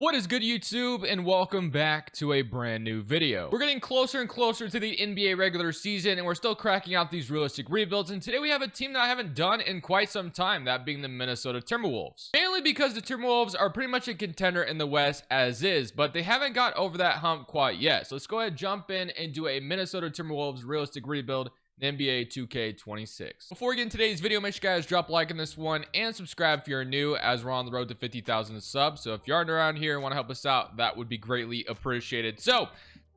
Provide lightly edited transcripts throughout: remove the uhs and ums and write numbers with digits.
What is good, YouTube, and welcome back to a brand new video. We're getting closer and closer to the NBA regular season, and we're still cracking out these realistic rebuilds. And today we have a team that I haven't done in quite some time, that being the Minnesota Timberwolves. Mainly because the Timberwolves are pretty much a contender in the West as is, but they haven't got over that hump quite yet. So let's go ahead, jump in, and do a Minnesota Timberwolves realistic rebuild in NBA 2K26. Before we get into today's video, make sure you guys drop a like on this one and subscribe if you're new, as we're on the road to 50,000 subs. So if you aren't around here and want to help us out, that would be greatly appreciated. So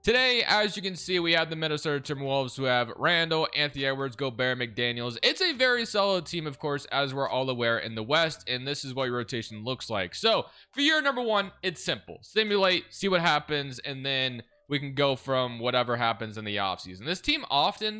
today, as you can see, we have the Minnesota Timberwolves, who have Randall, Anthony Edwards, Gobert, McDaniels. It's a very solid team, of course, as we're all aware, in the West, and this is what your rotation looks like. So for year number one, it's simple: simulate, see what happens, and then we can go from whatever happens in the offseason. This team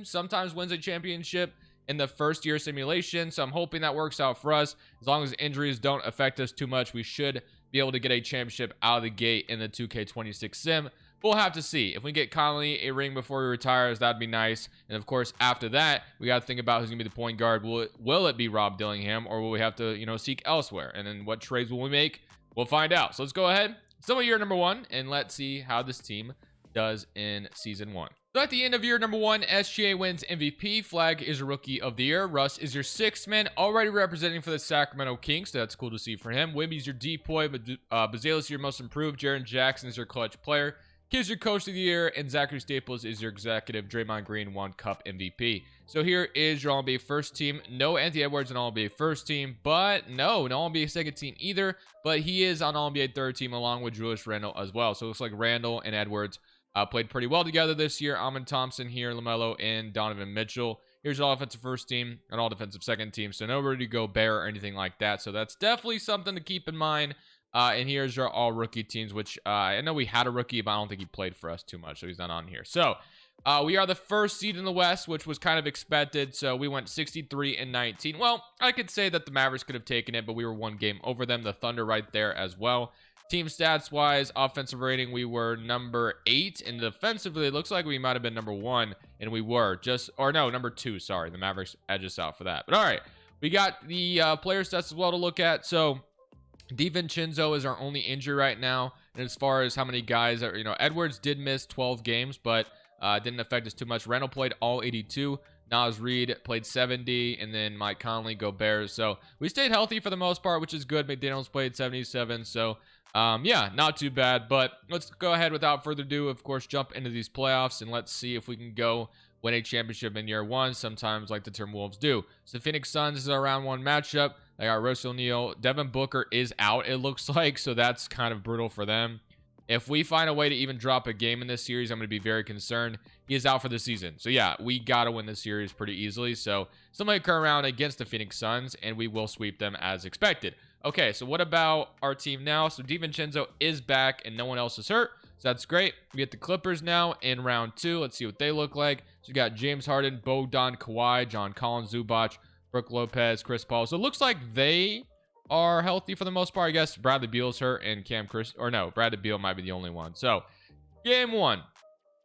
sometimes wins a championship in the first year simulation, so I'm hoping that works out for us. As long as injuries don't affect us too much, we should be able to get a championship out of the gate in the 2K26 sim. We'll have to see. If we get Conley a ring before he retires, that'd be nice. And of course, after that, we got to think about who's gonna be the point guard. Will it be Rob Dillingham, or will we have to, seek elsewhere? And then what trades will we make? We'll find out. So let's go ahead, summary year number one, and let's see how this team does in season one. So at the end of year number one, SGA wins MVP. Flag is a rookie of the year. Russ is your sixth man, already representing for the Sacramento Kings, so that's cool to see for him. Wimby's your depoy, but Bazelis your most improved. Jaren Jackson is your clutch player. Kid's your coach of the year, and Zachary Staples is your executive. Draymond Green won Cup MVP. So here is your All-NBA first team. No Anthony Edwards on All-NBA first team, but no All-NBA second team either, but he is on All-NBA third team along with Julius Randle as well. So it looks like Randle and Edwards played pretty well together this year. Amin Thompson here, LaMelo, and Donovan Mitchell. Here's all offensive first team and all defensive second team. So no Rudy Gobert or anything like that. So that's definitely something to keep in mind. And here's your all rookie teams, which I know we had a rookie, but I don't think he played for us too much, so he's not on here. So we are the first seed in the West, which was kind of expected. So we went 63-19. Well, I could say that the Mavericks could have taken it, but we were one game over them. The Thunder right there as well. Team stats wise, offensive rating, we were number 8, and defensively, it looks like we might have been number 1, and we were number 2. Sorry, the Mavericks edged us out for that. But all right, we got the player stats as well to look at. So DiVincenzo is our only injury right now, and as far as how many guys are, Edwards did miss 12 games, but didn't affect us too much. Randall played all 82. Naz Reid played 70, and then Mike Conley, Gobert. So we stayed healthy for the most part, which is good. McDaniels played 77. So yeah, not too bad. But let's go ahead, without further ado, of course, jump into these playoffs, and let's see if we can go win a championship in year one, sometimes like the Timberwolves do. So Phoenix Suns is our round one matchup. They got Royce O'Neal. Devin Booker is out, it looks like, so that's kind of brutal for them. If we find a way to even drop a game in this series, I'm going to be very concerned. He is out for the season. So yeah, we got to win this series pretty easily. So somebody come around against the Phoenix Suns, and we will sweep them as expected. Okay, so what about our team now? So DiVincenzo is back, and no one else is hurt. So that's great. We get the Clippers now in round 2. Let's see what they look like. So we got James Harden, Bogdan, Kawhi, John Collins, Zubac, Brook Lopez, Chris Paul. So it looks like they are healthy for the most part. I guess Bradley Beal's hurt, and Bradley Beal might be the only one. So game 1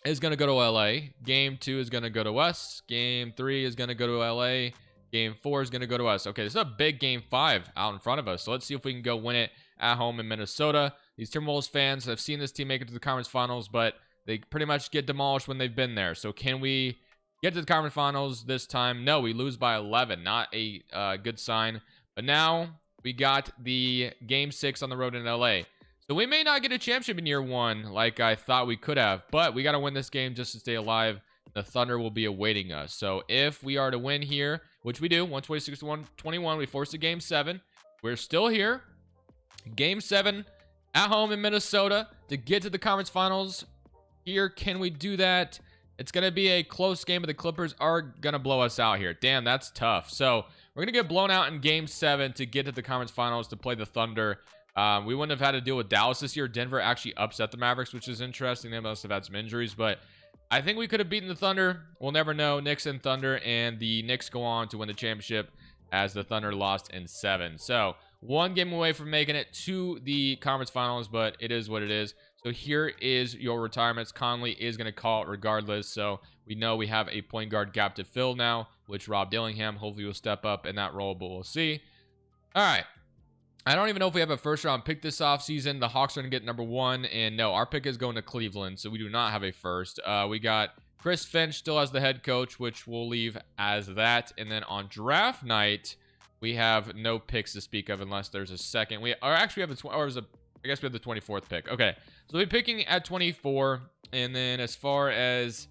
is going to go to LA. Game 2 is going to go to us. Game 3 is going to go to LA. Game 4 is going to go to us. Okay, this is a big game 5 out in front of us. So let's see if we can go win it at home in Minnesota. These Timberwolves fans have seen this team make it to the conference finals, but they pretty much get demolished when they've been there. So can we get to the conference finals this time? No, we lose by 11. Not a good sign. But now we got the game 6 on the road in LA. So we may not get a championship in year 1 like I thought we could have, but we got to win this game just to stay alive. The Thunder will be awaiting us. So if we are to win here, which we do, 126-121, we force a game 7. We're still here. Game 7 at home in Minnesota to get to the conference finals. Here, can we do that? It's going to be a close game, but the Clippers are going to blow us out here. Damn, that's tough. So we're going to get blown out in game 7 to get to the conference finals to play the Thunder. We wouldn't have had to deal with Dallas this year. Denver actually upset the Mavericks, which is interesting. They must have had some injuries, but I think we could have beaten the Thunder. We'll never know. Knicks and Thunder, and the Knicks go on to win the championship as the Thunder lost in 7. So one game away from making it to the conference finals, but it is what it is. So here is your retirements. Conley is going to call it regardless. So we know we have a point guard gap to fill now, which Rob Dillingham hopefully will step up in that role, but we'll see. All right. I don't even know if we have a first round pick this offseason. The Hawks are going to get number 1. And no, our pick is going to Cleveland. So we do not have a first. We got Chris Finch still as the head coach, which we'll leave as that. And then on draft night, we have no picks to speak of unless there's a second. I guess we have the 24th pick. Okay. So we'll be picking at 24. And then as far as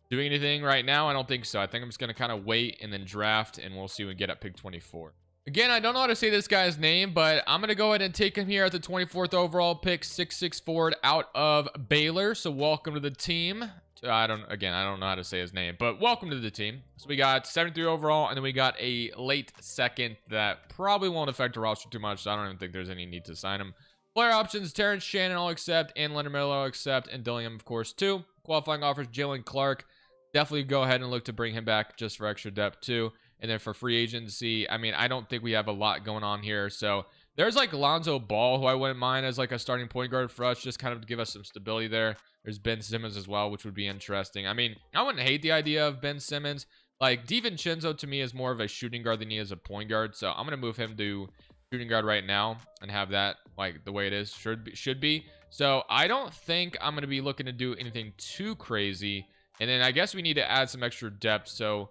doing anything right now, I don't think so. I think I'm just going to kind of wait and then draft, and we'll see when we get at pick 24. Again, I don't know how to say this guy's name, but I'm going to go ahead and take him here at the 24th overall pick, 6'6" forward out of Baylor. So welcome to the team. I don't know how to say his name, but welcome to the team. So we got 73 overall, and then we got a late second that probably won't affect the roster too much. So I don't even think there's any need to sign him. Player options, Terrence Shannon, I'll accept, and Leonard Miller, I'll accept, and Dillingham, of course, too. Qualifying offers, Jalen Clark. Definitely go ahead and look to bring him back just for extra depth, too. And then for free agency, I mean, I don't think we have a lot going on here. So there's like Lonzo Ball, who I wouldn't mind as like a starting point guard for us, just kind of to give us some stability there. There's Ben Simmons as well, which would be interesting. I mean, I wouldn't hate the idea of Ben Simmons. Like, DiVincenzo to me is more of a shooting guard than he is a point guard. So I'm going to move him to shooting guard right now and have that like the way it is should be. So I don't think I'm going to be looking to do anything too crazy. And then I guess we need to add some extra depth. So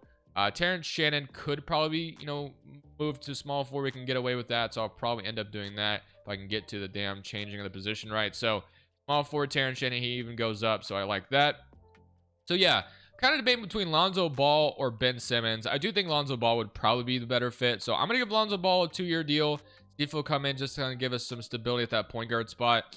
Terrence Shannon could probably, move to small forward. We can get away with that. So I'll probably end up doing that if I can get to the damn changing of the position right. So small forward Terrence Shannon, he even goes up. So I like that. So yeah, kind of debating between Lonzo Ball or Ben Simmons. I do think Lonzo Ball would probably be the better fit. So I'm going to give Lonzo Ball a 2-year deal. See if he'll come in just to kind of give us some stability at that point guard spot.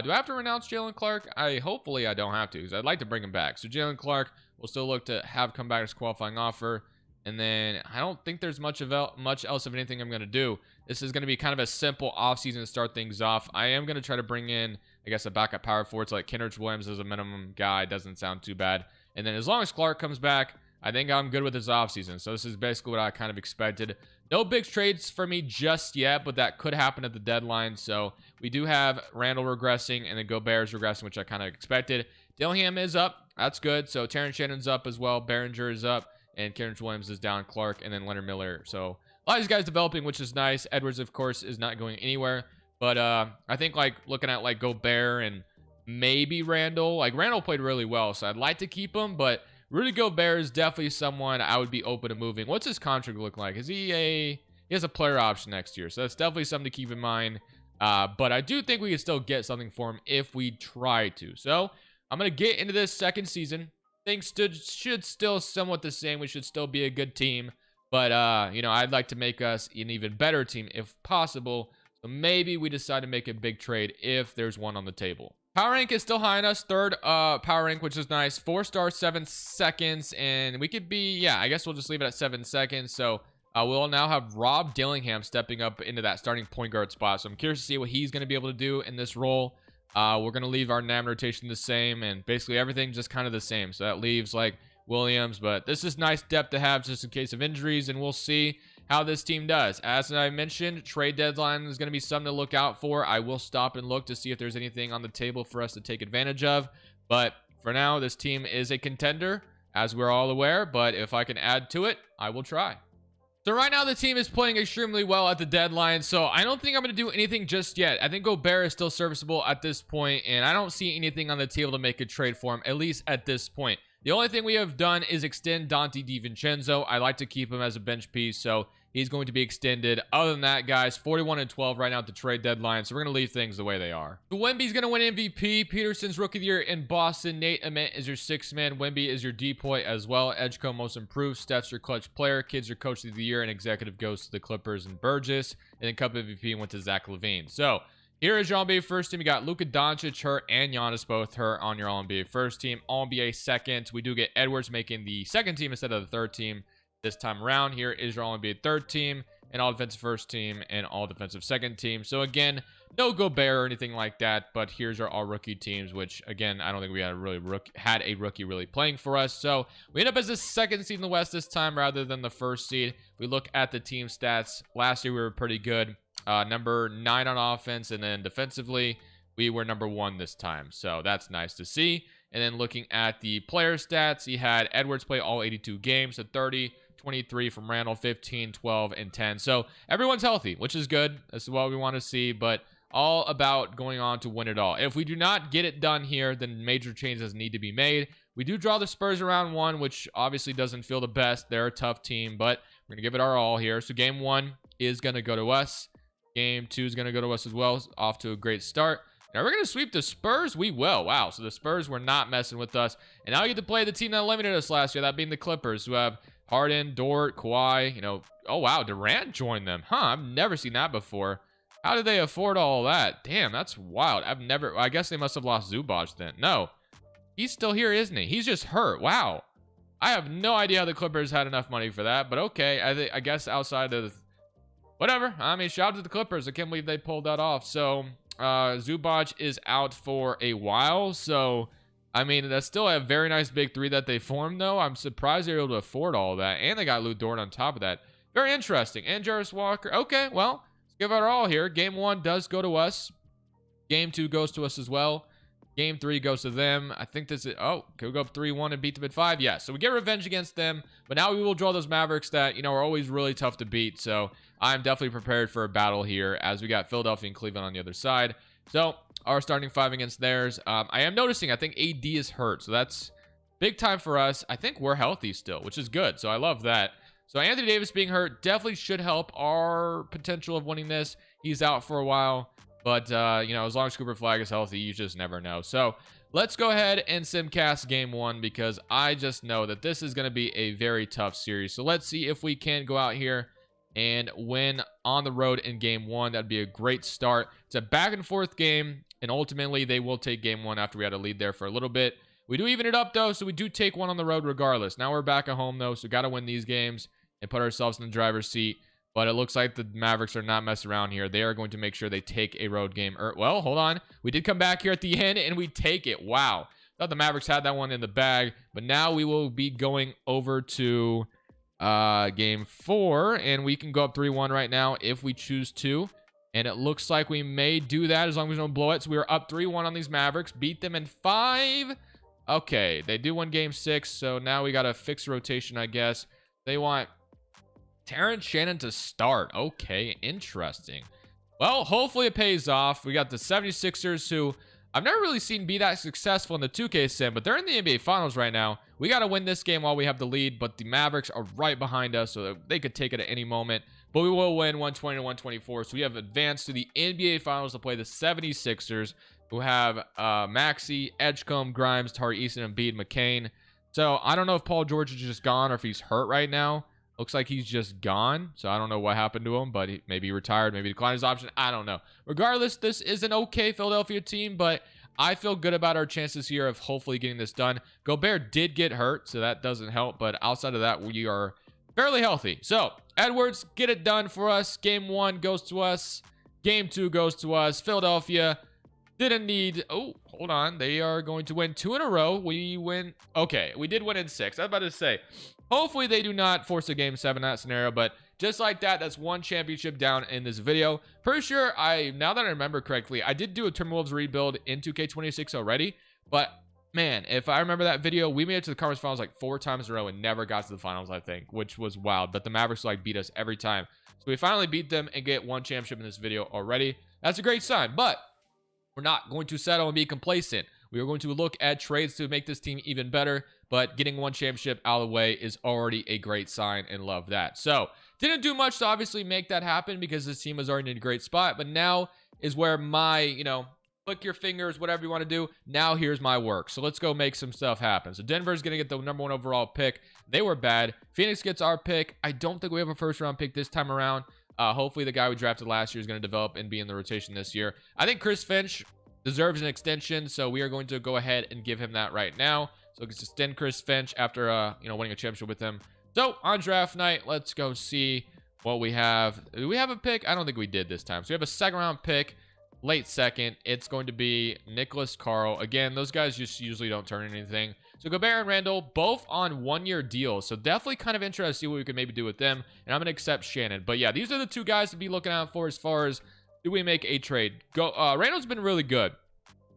Do I have to renounce Jalen Clark? Hopefully I don't have to, because I'd like to bring him back. So Jalen Clark will still look to have come back as qualifying offer. And then I don't think there's much else of anything I'm going to do. This is going to be kind of a simple offseason to start things off. I am going to try to bring in, I guess, a backup power forward. So like Kenrich Williams as a minimum guy doesn't sound too bad. And then as long as Clark comes back, I think I'm good with this offseason. So this is basically what I kind of expected. No big trades for me just yet, but that could happen at the deadline. So we do have Randall regressing and then Gobert's regressing, which I kind of expected. Dillingham is up. That's good. So Terrence Shannon's up as well. Behringer is up. And Kenrich Williams is down. Clark and then Leonard Miller. So a lot of these guys developing, which is nice. Edwards, of course, is not going anywhere. But I think like looking at like Gobert and maybe Randall. Like Randall played really well, so I'd like to keep him. But Rudy Gobert is definitely someone I would be open to moving. What's his contract look like? He has a player option next year, so that's definitely something to keep in mind. But I do think we can still get something for him if we try to. So I'm going to get into this second season. Things should still somewhat the same. We should still be a good team. But, I'd like to make us an even better team if possible. So maybe we decide to make a big trade if there's one on the table. Power rank is still high on us. Third power rank, which is nice. 4-star, 7 seconds. And we could be, I guess we'll just leave it at 7 seconds. So we'll now have Rob Dillingham stepping up into that starting point guard spot. So I'm curious to see what he's going to be able to do in this role. We're going to leave our NAM rotation the same. And basically everything just kind of the same. So that leaves like Williams. But this is nice depth to have just in case of injuries. And we'll see how this team does. As I mentioned, trade deadline is going to be something to look out for. I will stop and look to see if there's anything on the table for us to take advantage of. But for now, this team is a contender, as we're all aware. But if I can add to it, I will try. So right now, the team is playing extremely well at the deadline. So I don't think I'm going to do anything just yet. I think Gobert is still serviceable at this point, and I don't see anything on the table to make a trade for him, at least at this point. The only thing we have done is extend Dante DiVincenzo. I like to keep him as a bench piece, so he's going to be extended. Other than that, guys, 41-12 right now at the trade deadline, so we're going to leave things the way they are. So Wemby's going to win MVP. Peterson's Rookie of the Year in Boston. Nate Ament is your sixth man. Wemby is your DPOY as well. Edgecombe Most Improved. Steph's your clutch player. Kids your Coach of the Year, and executive goes to the Clippers and Burgess. And then Cup MVP went to Zach LaVine. So here is your All-NBA first team. You got Luka Doncic hurt and Giannis both hurt on your All-NBA first team. All-NBA second. We do get Edwards making the second team instead of the third team this time around. Here is your All-NBA third team and all defensive first team and all defensive second team. So again, no Gobert or anything like that, but here's our all rookie teams, which again, I don't think we had a rookie really playing for us. So we end up as the second seed in the West this time rather than the first seed. We look at the team stats. Last year we were pretty good. Number 9 on offense, and then defensively we were number 1 this time. So that's nice to see. And then looking at the player stats, he had Edwards play all 82 games, so 30, 23 from Randall, 15, 12, and 10. So everyone's healthy, which is good. That's what we want to see, but all about going on to win it all. If we do not get it done here, then major changes need to be made. We do draw the Spurs around 1, which obviously doesn't feel the best. They're a tough team, but we're going to give it our all here. So game 1 is going to go to us. Game 2 is going to go to us as well. Off to a great start. Now we're going to sweep the Spurs. We will. Wow. So the Spurs were not messing with us. And now we get to play the team that eliminated us last year, that being the Clippers, who have Harden, Dort, Kawhi. Oh, wow. Durant joined them. I've never seen that before. How did they afford all that? Damn, that's wild. I guess they must have lost Zubac then. No. He's still here, isn't he? He's just hurt. Wow. I have no idea how the Clippers had enough money for that, but okay. I guess outside of whatever. I mean, shout out to the Clippers. I can't believe they pulled that off. So Zubac is out for a while. So, I mean, that's still a very nice big three that they formed, though. I'm surprised they were able to afford all of that. And they got Lou Dort on top of that. Very interesting. And Jarvis Walker. Okay, well, let's give it our all here. Game 1 does go to us. Game 2 goes to us as well. Game 3 goes to them. I think this is... Oh, can we go up 3-1 and beat them at 5? Yeah, so we get revenge against them. But now we will draw those Mavericks that, are always really tough to beat. So I'm definitely prepared for a battle here as we got Philadelphia and Cleveland on the other side. So our starting 5 against theirs. I am noticing, I think AD is hurt. So that's big time for us. I think we're healthy still, which is good. So I love that. So Anthony Davis being hurt definitely should help our potential of winning this. He's out for a while. But, as long as Cooper Flag is healthy, you just never know. So let's go ahead and simcast game 1 because I just know that this is going to be a very tough series. So let's see if we can go out here and win on the road in game 1. That'd be a great start. It's a back and forth game, and ultimately they will take game 1 after we had a lead there for a little bit. We do even it up, though, so we do take one on the road regardless. Now we're back at home, though, so got to win these games and put ourselves in the driver's seat. But it looks like the Mavericks are not messing around here. They are going to make sure they take a road game. Well, hold on. We did come back here at the end, and we take it. Wow. Thought the Mavericks had that one in the bag. But now we will be going over to game 4, and we can go up 3-1 right now if we choose to. And it looks like we may do that as long as we don't blow it. So we are up 3-1 on these Mavericks. Beat them in 5. Okay, they do win game 6, so now we got to fix rotation, I guess. They want Terrence Shannon to start. Okay, interesting. Well, hopefully it pays off. We got the 76ers, who I've never really seen be that successful in the 2K sim, but they're in the NBA Finals right now. We got to win this game while we have the lead, but the Mavericks are right behind us, so they could take it at any moment. But we will win 120-124, so we have advanced to the NBA Finals to play the 76ers, who have Maxey, Edgecombe, Grimes, Tari Eason, Embiid, McCain. So I don't know if Paul George is just gone or if he's hurt right now. Looks like he's just gone, so I don't know what happened to him, but maybe he retired, maybe declined his option. I don't know. Regardless, this is an okay Philadelphia team, but I feel good about our chances here of hopefully getting this done. Gobert did get hurt, so that doesn't help, but outside of that, we are fairly healthy. So, Edwards, get it done for us. Game 1 goes to us. Game 2 goes to us. Philadelphia didn't need... Oh, hold on. They are going to win 2 in a row. We win... Okay, we did win in 6. I was about to say... Hopefully they do not force a game 7 in that scenario, but just like that, that's 1 championship down in this video. Pretty sure now that I remember correctly, I did do a Timberwolves rebuild in 2K26 already, but man, if I remember that video, we made it to the conference finals like 4 times in a row and never got to the finals, I think, which was wild, but the Mavericks beat us every time. So we finally beat them and get 1 championship in this video already. That's a great sign, but we're not going to settle and be complacent. We are going to look at trades to make this team even better, but getting 1 championship out of the way is already a great sign and love that. So, didn't do much to obviously make that happen because this team was already in a great spot, but now is where my, click your fingers, whatever you want to do. Now here's my work. So let's go make some stuff happen. So Denver's going to get the #1 overall pick. They were bad. Phoenix gets our pick. I don't think we have a first round pick this time around. Hopefully the guy we drafted last year is going to develop and be in the rotation this year. I think Chris Finch deserves an extension, so we are going to go ahead and give him that right now. So we can extend Chris Finch after winning a championship with him. So on draft night, let's go see what we have. Do we have a pick? I don't think we did this time. So we have a 2nd round pick, late 2nd. It's going to be Nicholas Carl. Again, those guys just usually don't turn anything. So Gobert and Randall, both on 1-year deals. So definitely kind of interested to see what we can maybe do with them. And I'm going to accept Shannon. But yeah, these are the 2 guys to be looking out for as far as do we make a trade. Randall's been really good.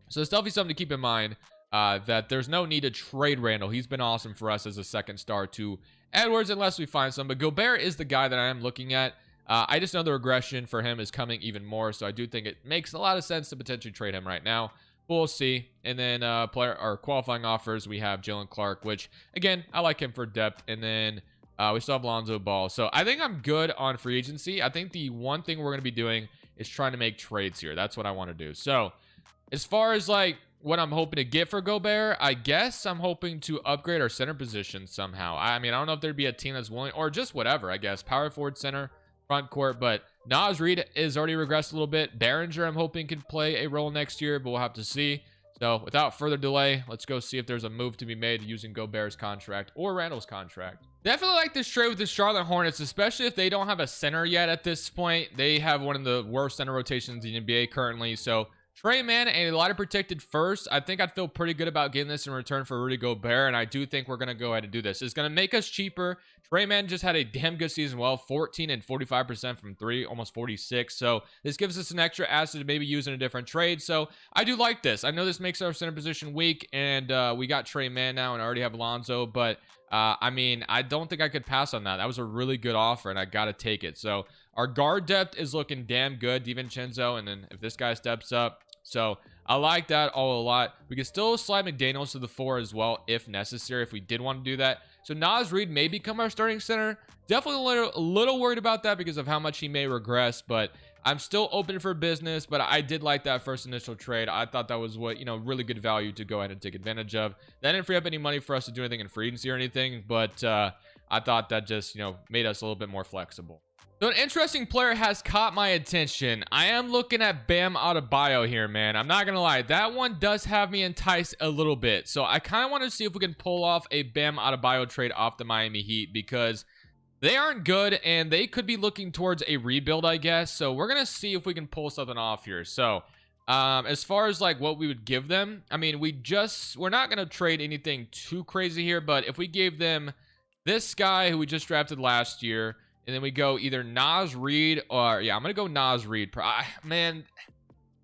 So it's definitely something to keep in mind. That there's no need to trade Randall. He's been awesome for us as a 2nd star to Edwards unless we find some. But Gobert is the guy that I am looking at. I just know the regression for him is coming even more, so I do think it makes a lot of sense to potentially trade him right now. But we'll see. And then player or qualifying offers, we have Jalen Clark, which again I like him for depth. And then we still have Lonzo Ball. So I think I'm good on free agency. I think the one thing we're going to be doing is trying to make trades here. That's what I want to do. So as far as like what I'm hoping to get for Gobert, I guess I'm hoping to upgrade our center position somehow. I mean, I don't know if there'd be a team that's willing, or just whatever, I guess. Power forward, center, front court. But Naz Reid is already regressed a little bit. Behringer, I'm hoping, can play a role next year, but we'll have to see. So without further delay, let's go see if there's a move to be made using Gobert's contract or Randall's contract. Definitely like this trade with the Charlotte Hornets, especially if they don't have a center yet at this point. They have one of the worst center rotations in the NBA currently. So Trey Mann and a lot of protected first. I think I'd feel pretty good about getting this in return for Rudy Gobert, and I do think we're going to go ahead and do this. It's going to make us cheaper. Trey Mann just had a damn good season. Well, 14 and 45% from three, almost 46. So this gives us an extra asset to maybe use in a different trade. So I do like this. I know this makes our center position weak, and we got Trey Mann now and I already have Lonzo, but I mean, I don't think I could pass on that. That was a really good offer, and I got to take it. So our guard depth is looking damn good. DiVincenzo, and then if this guy steps up. So I like that all a lot. We can still slide McDaniels to the 4 as well if necessary, if we did want to do that. So Naz Reid may become our starting center. Definitely a little worried about that because of how much he may regress, but I'm still open for business. But I did like that first initial trade. I thought that was what, really good value to go ahead and take advantage of. That didn't free up any money for us to do anything in free agency or anything, but I thought that just, made us a little bit more flexible. So an interesting player has caught my attention. I am looking at Bam Adebayo here, man. I'm not going to lie. That one does have me enticed a little bit. So I kind of want to see if we can pull off a Bam Adebayo trade off the Miami Heat because they aren't good and they could be looking towards a rebuild, I guess. So we're going to see if we can pull something off here. So as far as like what we would give them, I mean, we're not going to trade anything too crazy here, but if we gave them this guy who we just drafted last year, and then we go either Naz Reid or, yeah, I'm going to go Naz Reid. Man,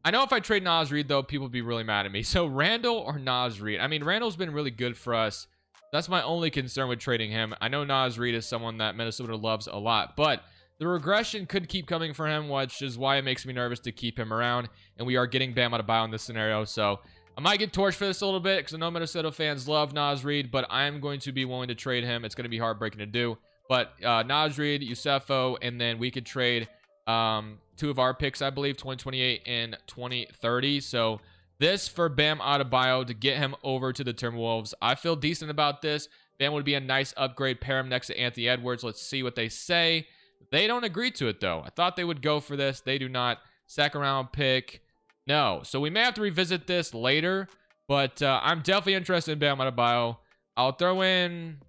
I know if I trade Naz Reid, though, people would be really mad at me. So Randall or Naz Reid? I mean, Randall's been really good for us. That's my only concern with trading him. I know Naz Reid is someone that Minnesota loves a lot, but the regression could keep coming for him, which is why it makes me nervous to keep him around. And we are getting Bam Adebayo in this scenario, so I might get torched for this a little bit because I know Minnesota fans love Naz Reid, but I'm going to be willing to trade him. It's going to be heartbreaking to do. But Naz Reid, Yusefo, and then we could trade 2 of our picks, I believe, 2028 and 2030. So this for Bam Adebayo to get him over to the Timberwolves. I feel decent about this. Bam would be a nice upgrade. Pair him next to Anthony Edwards. Let's see what they say. They don't agree to it, though. I thought they would go for this. They do not. Second round pick. No. So we may have to revisit this later. But I'm definitely interested in Bam Adebayo. I'll throw in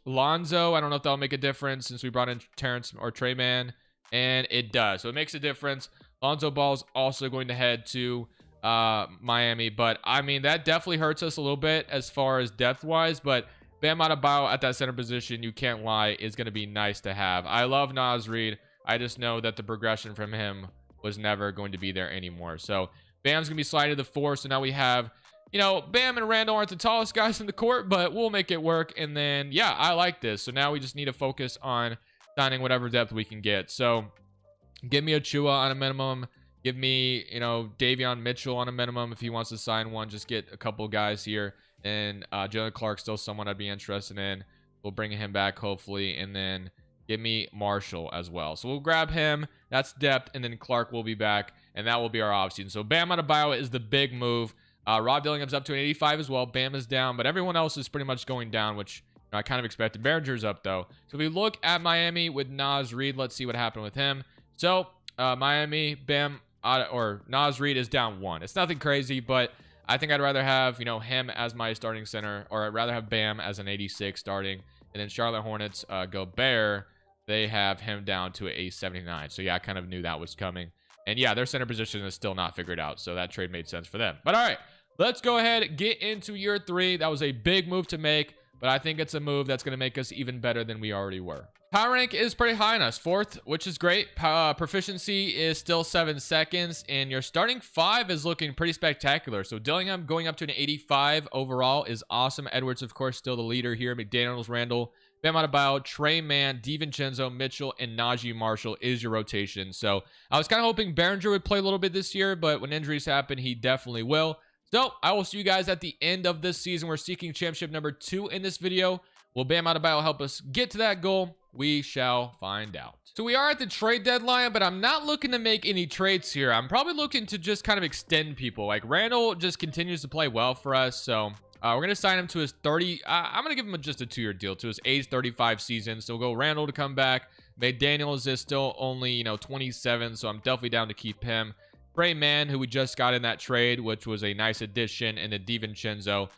Lonzo. I don't know if that'll make a difference since we brought in Terrence or Trey Mann, and it does. So it makes a difference. Lonzo Ball's also going to head to Miami, but I mean, that definitely hurts us a little bit as far as depth-wise, but Bam Adebayo at that center position, you can't lie, is going to be nice to have. I love Naz Reid. I just know that the progression from him was never going to be there anymore. So Bam's going to be sliding to the 4, so now we have Bam and Randall aren't the tallest guys in the court, but we'll make it work. And then, yeah, I like this. So now we just need to focus on signing whatever depth we can get. So give me Achua on a minimum. Give me, Davion Mitchell on a minimum if he wants to sign one. Just get a couple guys here. And Jalen Clark still someone I'd be interested in. We'll bring him back, hopefully. And then give me Marshall as well. So we'll grab him. That's depth. And then Clark will be back. And that will be our offseason. So Bam Adebayo is the big move. Rob Dillingham's up to an 85 as well. Bam is down, but everyone else is pretty much going down, which I kind of expected. Behringer's up, though. So if we look at Miami with Naz Reid, let's see what happened with him. So Miami, Bam, or Naz Reid is down 1. It's nothing crazy, but I think I'd rather have, him as my starting center, or I'd rather have Bam as an 86 starting. And then Charlotte Hornets, Gobert, they have him down to a 79. So yeah, I kind of knew that was coming. And yeah, their center position is still not figured out. So that trade made sense for them. But all right, let's go ahead and get into year 3. That was a big move to make, but I think it's a move that's going to make us even better than we already were. Power rank is pretty high on us, 4th, which is great. Proficiency is still 7 seconds, and your starting 5 is looking pretty spectacular. So Dillingham going up to an 85 overall is awesome. Edwards, of course, still the leader here. McDaniels, Randall, Bam Adebayo, Trey Mann, DiVincenzo, Mitchell, and Najee Marshall is your rotation. So I was kind of hoping Behringer would play a little bit this year, but when injuries happen, he definitely will. So I will see you guys at the end of this season. We're seeking championship number 2 in this video. Will Bam Adebayo help us get to that goal? We shall find out. So we are at the trade deadline, but I'm not looking to make any trades here. I'm probably looking to just kind of extend people. Like Randall just continues to play well for us. So we're going to sign him to his I'm going to give him just a 2-year deal to his age 35 season. So we'll go Randall to come back. McDaniels is still only, 27. So I'm definitely down to keep him. Trey Mann, who we just got in that trade, which was a nice addition, and then DiVincenzo,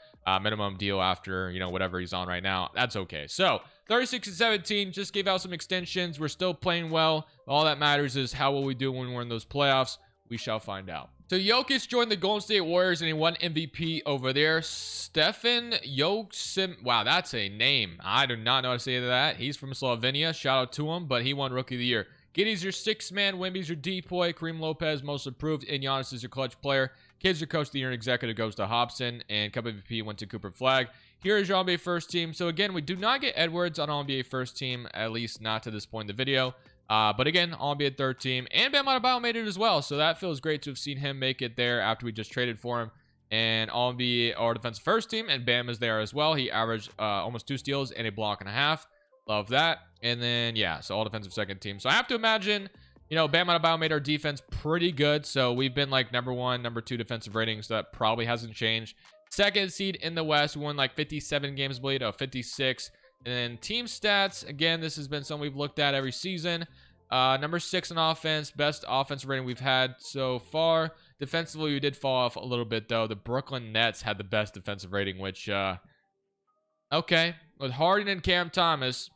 minimum deal after, whatever he's on right now. That's okay. So 36 and 17, just gave out some extensions. We're still playing well. All that matters is how will we do when we're in those playoffs. We shall find out. So Jokic joined the Golden State Warriors and he won MVP over there. Stefan Jokic. Wow, that's a name. I do not know how to say that. He's from Slovenia. Shout out to him, but he won Rookie of the Year. Giddey's your 6th man. Wemby's your decoy. Kareem Lopez, most improved. And Giannis is your clutch player. Kids, your coach of the year and executive goes to Hobson. And Cup MVP went to Cooper Flag. Here is your All-NBA first team. So again, we do not get Edwards on All-NBA first team, at least not to this point in the video. But again, All-NBA third team. And Bam Adebayo made it as well. So that feels great to have seen him make it there after we just traded for him. And All-NBA our defensive first team. And Bam is there as well. He averaged almost 2 steals and a block and a half. Love that. And then, yeah, so all defensive second team. So I have to imagine, Bam Adebayo made our defense pretty good. So we've been like number 1, number 2 defensive ratings. So that probably hasn't changed. Second seed in the West. We won like 57 games played, 56. And then team stats. Again, this has been something we've looked at every season. Number 6 in offense. Best offensive rating we've had so far. Defensively, we did fall off a little bit, though. The Brooklyn Nets had the best defensive rating, which, okay. With Harden and Cam Thomas,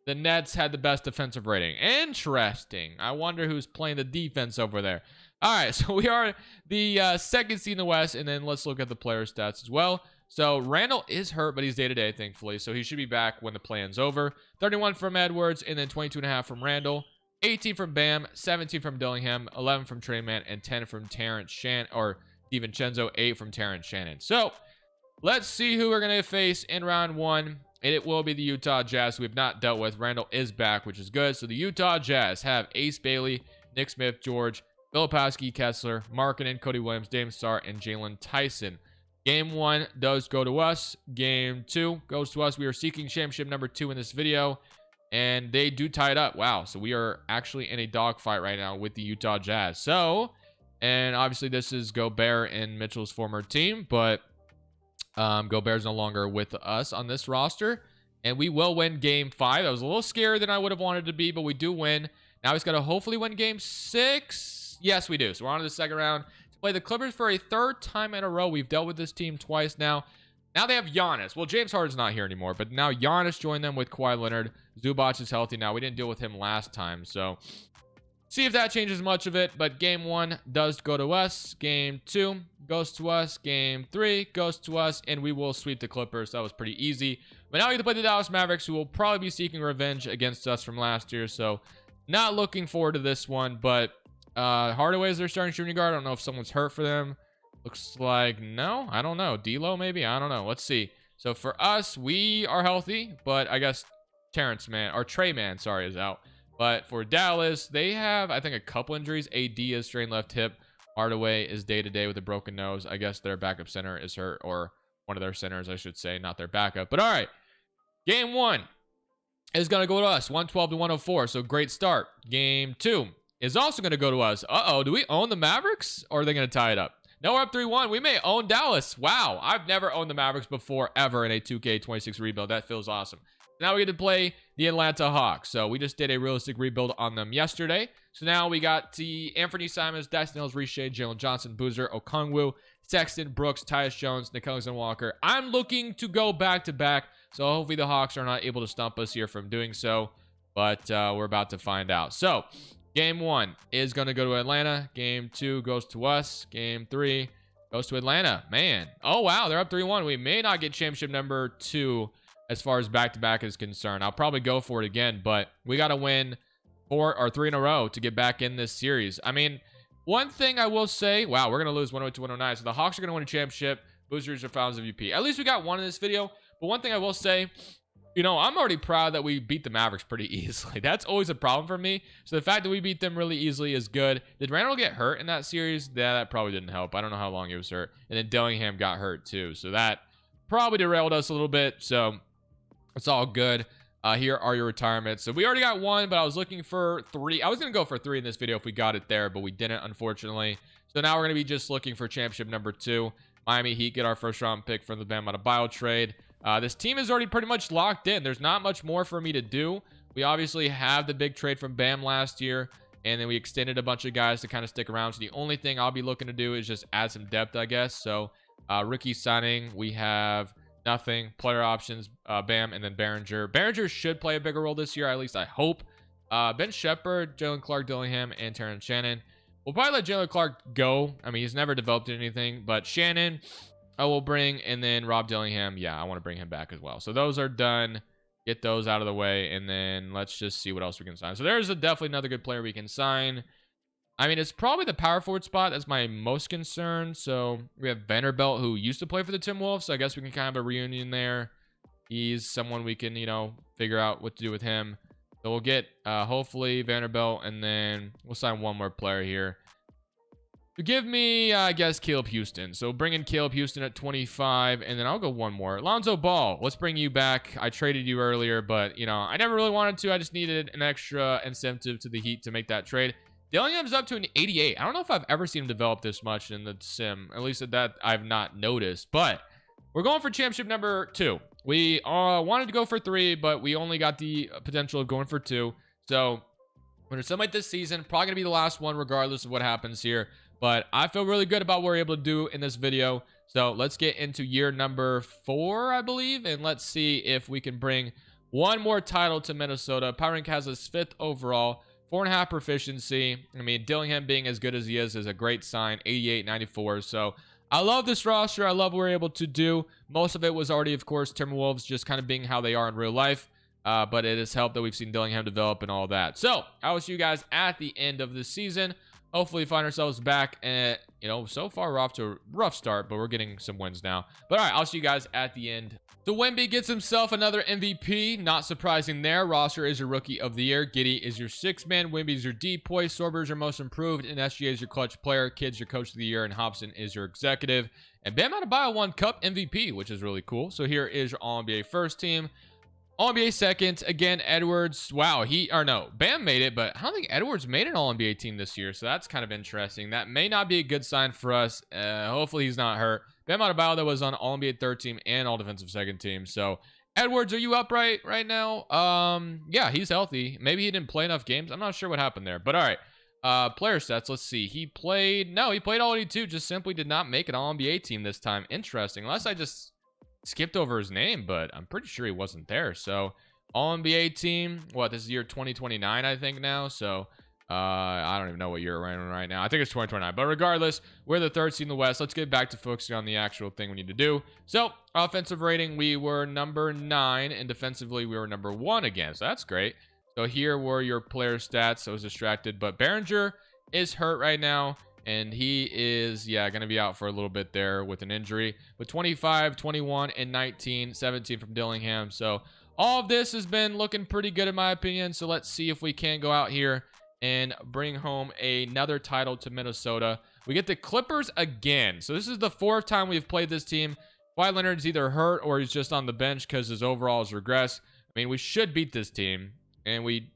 the Nets had the best defensive rating. Interesting. I wonder who's playing the defense over there. All right, so we are the second seed in the West, and then let's look at the player stats as well. So Randall is hurt, but he's day-to-day, thankfully, so he should be back when the plan's over. 31 from Edwards, and then 22.5 from Randall. 18 from Bam, 17 from Dillingham, 11 from Trey Mann, and 10 from Terrence Shannon, or DiVincenzo, 8 from Terrence Shannon. So let's see who we're going to face in round 1. And it will be the Utah Jazz, who we have not dealt with. Randall is back, which is good. So the Utah Jazz have Ace Bailey, Nick Smith, George, Filipowski, Kessler, Markkanen, Cody Williams, Dame Starr, and Jalen Tyson. Game 1 does go to us. Game 2 goes to us. We are seeking championship number 2 in this video. And they do tie it up. Wow. So we are actually in a dogfight right now with the Utah Jazz. So, and obviously this is Gobert and Mitchell's former team. But Gobert's no longer with us on this roster. And we will win game 5. I was a little scarier than I would have wanted to be, but we do win. Now he's got to hopefully win game 6. Yes, we do. So we're on to the second round to play the Clippers for a 3rd time in a row. We've dealt with this team twice now. Now they have Giannis. Well, James Harden's not here anymore, but now Giannis joined them with Kawhi Leonard. Zubac is healthy now. We didn't deal with him last time, so see if that changes much of it. But game 1 does go to us. Game 2 goes to us. Game 3 goes to us, and we will sweep the Clippers. That was pretty easy. But now we get to play the Dallas Mavericks, who will probably be seeking revenge against us from last year. So not looking forward to this one. But Hardaway is their starting shooting guard. I don't know if someone's hurt for them. Looks like no. I don't know. D'Lo maybe. I don't know. Let's see. So for us, we are healthy, but I guess Trey Mann, sorry, is out. But for Dallas, they have, I think, a couple injuries. AD is strained left hip. Hardaway is day-to-day with a broken nose. I guess their backup center is hurt, or one of their centers, I should say, not their backup. But all right, game 1 is going to go to us, 112 to 104. So great start. Game 2 is also going to go to us. Uh-oh, do we own the Mavericks, or are they going to tie it up? No, we're up 3-1. We may own Dallas. Wow, I've never owned the Mavericks before, ever, in a 2K26 rebuild. That feels awesome. Now we get to play the Atlanta Hawks. So we just did a realistic rebuild on them yesterday. So now we got the Anthony Simons, Dax Mills, Riche, Jalen Johnson, Boozer, Okongwu, Sexton, Brooks, Tyus Jones, Nick Alexander Walker. I'm looking to go back-to-back. So hopefully the Hawks are not able to stump us here from doing so. But we're about to find out. So game 1 is going to go to Atlanta. Game 2 goes to us. Game 3 goes to Atlanta. Man. Oh, wow. They're up 3-1. We may not get championship number 2 as far as back-to-back is concerned. I'll probably go for it again, but we got to win 4 or 3 in a row to get back in this series. I mean, one thing I will say, wow, we're going to lose 108 to 109. So the Hawks are going to win a championship. Boosters are Finals MVP. At least we got one in this video. But one thing I will say, you know, I'm already proud that we beat the Mavericks pretty easily. That's always a problem for me. So the fact that we beat them really easily is good. Did Randall get hurt in that series? Yeah, that probably didn't help. I don't know how long he was hurt. And then Dillingham got hurt too. So that probably derailed us a little bit. So it's all good. Here are your retirements. So we already got one, but I was looking for 3. I was going to go for 3 in this video if we got it there, but we didn't, unfortunately. So now we're going to be just looking for championship number 2. Miami Heat get our first round pick from the Bam Adebayo trade. This team is already pretty much locked in. There's not much more for me to do. We obviously have the big trade from Bam last year, and then we extended a bunch of guys to kind of stick around. So the only thing I'll be looking to do is just add some depth, I guess. So rookie signing, we have nothing. Player options, Bam, and then Behringer. Behringer should play a bigger role this year, at least I hope. Ben Shepherd, Jalen Clark, Dillingham, and Terrence Shannon. We'll probably let Jalen Clark go. I mean, he's never developed anything, but Shannon, I will bring, and then Rob Dillingham. Yeah, I want to bring him back as well. So those are done. Get those out of the way, and then let's just see what else we can sign. So there's definitely another good player we can sign. I mean, it's probably the power forward spot that's my most concern. So we have Vanderbilt, who used to play for the Timberwolves. So I guess we can kind of have a reunion there. He's someone we can, you know, figure out what to do with him. So we'll get, hopefully, Vanderbilt, and then we'll sign one more player here. To give me, I guess, Caleb Houston. So bring in Caleb Houston at 25, and then I'll go one more. Lonzo Ball, let's bring you back. I traded you earlier, but, you know, I never really wanted to. I just needed an extra incentive to the Heat to make that trade. Dillingham's up to an 88. I don't know if I've ever seen him develop this much in the sim. At least that I've not noticed. But we're going for championship number 2. We wanted to go for 3, but we only got the potential of going for 2. So we're going to summate this season. Probably going to be the last one regardless of what happens here. But I feel really good about what we're able to do in this video. So let's get into year number 4, I believe. And let's see if we can bring one more title to Minnesota. Power Rank has us 5th overall. 4.5 proficiency. I mean, Dillingham being as good as he is a great sign. 88, 94. So I love this roster. I love what we're able to do. Most of it was already, of course, Timberwolves just kind of being how they are in real life. But it has helped that we've seen Dillingham develop and all that. So I will see you guys at the end of the season. Hopefully find ourselves back at, you know, so far we're off to a rough start, but we're getting some wins now. But all right, I'll see you guys at the end. So Wemby gets himself another MVP. Not surprising there. Roster is your rookie of the year. Giddey is your 6th man. Wemby is your depoy. Sorber is your most improved. And SGA is your clutch player. Kidd's your coach of the year. And Hobson is your executive. And Bam Adebayo won Cup MVP, which is really cool. So here is your All-NBA first team. All-NBA second, again, Edwards. Wow, Bam made it, but I don't think Edwards made an All-NBA team this year, so that's kind of interesting. That may not be a good sign for us. Hopefully he's not hurt. Bam Adebayo that was on All-NBA third team and All-Defensive second team. So, Edwards, are you upright right now? Yeah, he's healthy. Maybe he didn't play enough games. I'm not sure what happened there, but all right. Player stats, let's see. He played all 82, just simply did not make an All-NBA team this time. Interesting, unless I just skipped over his name, but I'm pretty sure he wasn't there. So All-NBA team, this is year 2029 I think now. So I don't even know what year we're in right now. I think it's 2029, but regardless, we're the 3rd seed in the West. Let's get back to focusing on the actual thing we need to do. So offensive rating, we were number 9, and defensively we were number 1 again, so that's great. So here were your player stats. I was distracted, but Behringer is hurt right now. And he is, going to be out for a little bit there with an injury. With 25, 21, and 19, 17 from Dillingham. So all of this has been looking pretty good in my opinion. So let's see if we can go out here and bring home another title to Minnesota. We get the Clippers again. So this is the 4th time we've played this team. Kawhi Leonard's either hurt or he's just on the bench because his overall has regressed. I mean, we should beat this team. And we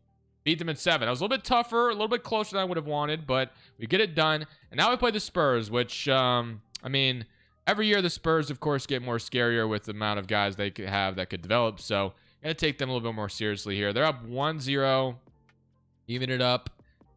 beat them in 7. It was a little bit tougher, a little bit closer than I would have wanted, but we get it done. And now we play the Spurs, which, I mean, every year the Spurs, of course, get more scarier with the amount of guys they could have that could develop. So, got to take them a little bit more seriously here. They're up 1-0, even it up.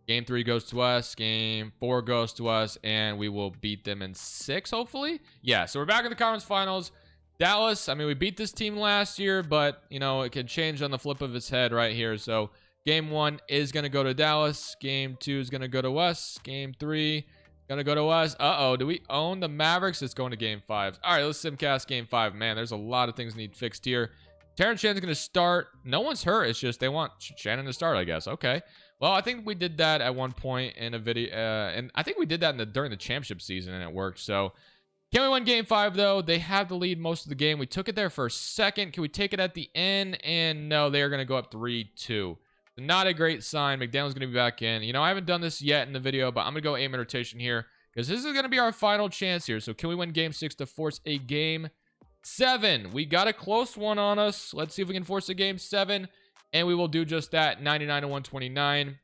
Game 3 goes to us. Game 4 goes to us, and we will beat them in 6, hopefully. Yeah, so we're back in the conference finals. Dallas, I mean, we beat this team last year, but, you know, it could change on the flip of its head right here. So, Game 1 is going to go to Dallas. Game 2 is going to go to us. Game 3 going to go to us. Do we own the Mavericks? It's going to Game 5. All right, let's simcast Game 5. Man, there's a lot of things need fixed here. Terrence Shannon's going to start. No one's hurt. It's just they want Shannon to start, I guess. Okay. Well, I think we did that at one point in a video. And I think we did that during the championship season, and it worked. So Can we win game 5 though? They have the lead most of the game. We took it there for a second. Can we take it at the end? And no, they are going to go up 3-2. Not a great sign. McDaniel's going to be back in. You know, I haven't done this yet in the video, but I'm going to go aim-in rotation here because this is going to be our final chance here. So can we win game 6 to force a game 7? We got a close one on us. Let's see if we can force a game 7. And we will do just that. 99 to 129.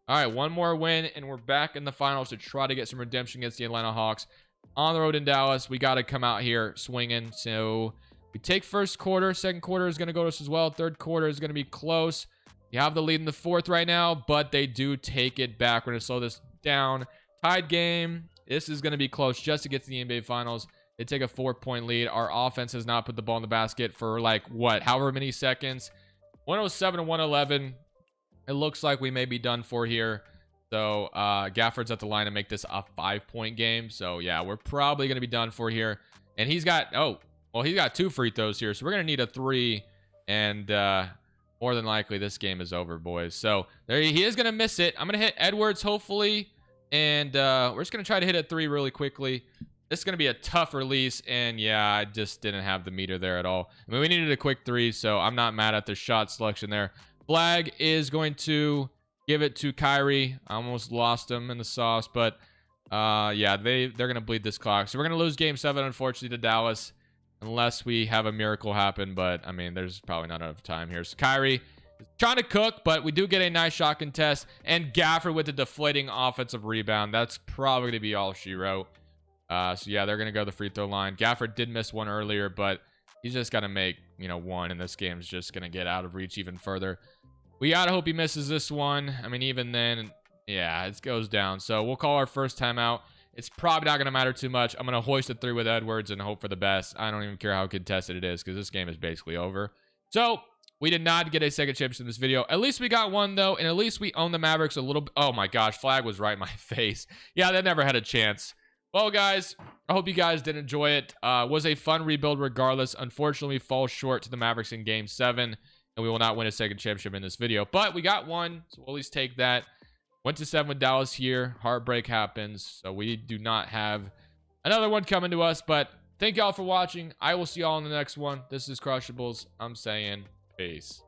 All right, one more win, and we're back in the finals to try to get some redemption against the Atlanta Hawks. On the road in Dallas, we got to come out here swinging. So we take first quarter. Second quarter is going to go to us as well. Third quarter is going to be close. You have the lead in the fourth right now, but they do take it back. We're going to slow this down. Tied game. This is going to be close just to get to the NBA Finals. They take a 4-point lead. Our offense has not put the ball in the basket for like, what, however many seconds. 107 to 111. It looks like we may be done for here. So Gafford's at the line to make this a 5-point game. So yeah, we're probably going to be done for here. And he's got, he's got 2 free throws here. So we're going to need a 3. And more than likely this game is over, boys. So there he is going to miss it. I'm going to hit Edwards, hopefully. And we're just going to try to hit a 3 really quickly. This is going to be a tough release. And yeah, I just didn't have the meter there at all. I mean, we needed a quick 3. So I'm not mad at the shot selection there. Flag is going to give it to Kyrie. I almost lost him in the sauce, but yeah, they're going to bleed this clock. So we're going to lose game 7, unfortunately, to Dallas, unless we have a miracle happen. But, I mean, there's probably not enough time here. So Kyrie is trying to cook, but we do get a nice shot contest. And Gafford with the deflating offensive rebound. That's probably going to be all she wrote. So, yeah, they're going to go to the free throw line. Gafford did miss one earlier, but he's just got to make, one, and this game's just going to get out of reach even further. We gotta hope he misses this one. I mean, even then, yeah, it goes down. So we'll call our first timeout. It's probably not gonna matter too much. I'm gonna hoist a 3 with Edwards and hope for the best. I don't even care how contested it is because this game is basically over. So we did not get a second championship in this video. At least we got one though, and at least we own the Mavericks a little bit. Oh my gosh, flag was right in my face. Yeah, they never had a chance. Well, guys, I hope you guys did enjoy it. Was a fun rebuild regardless. Unfortunately, we fall short to the Mavericks in game 7. And we will not win a second championship in this video. But we got one, so we'll at least take that. Went to 7 with Dallas here. Heartbreak happens. So we do not have another one coming to us. But thank y'all for watching. I will see y'all in the next one. This is Crushables. I'm saying peace.